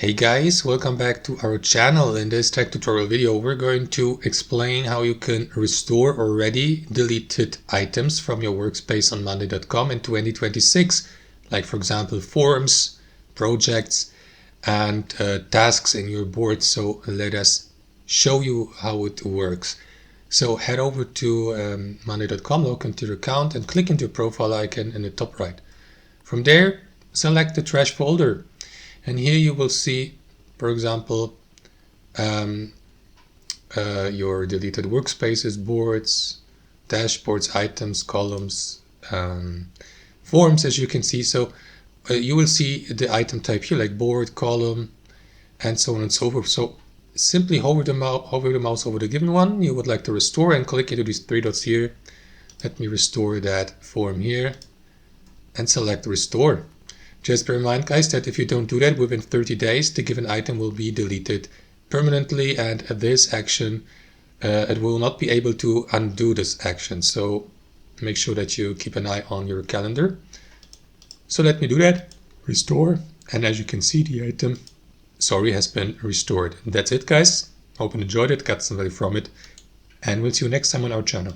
Hey guys, welcome back to our channel. In this tech tutorial video, we're going to explain how you can restore already deleted items from your workspace on Monday.com in 2026, like for example, forms, projects, and tasks in your board. So let us show you how it works. So head over to Monday.com, log into your account and click into your profile icon in the top right. From there, select the trash folder. And here you will see, for example, your deleted workspaces, boards, dashboards, items, columns, forms, as you can see. So you will see the item type here, like board, column, and so on and so forth. So simply hover the mouse over the given one you would like to restore and click into these three dots here. Let me restore that form here and select restore. Just bear in mind, guys, that if you don't do that within 30 days, the given item will be deleted permanently, and this action, it will not be able to undo this action. So make sure that you keep an eye on your calendar. So let me do that, restore, and as you can see, the item, has been restored. That's it, guys. Hope you enjoyed it, got some value from it, and we'll see you next time on our channel.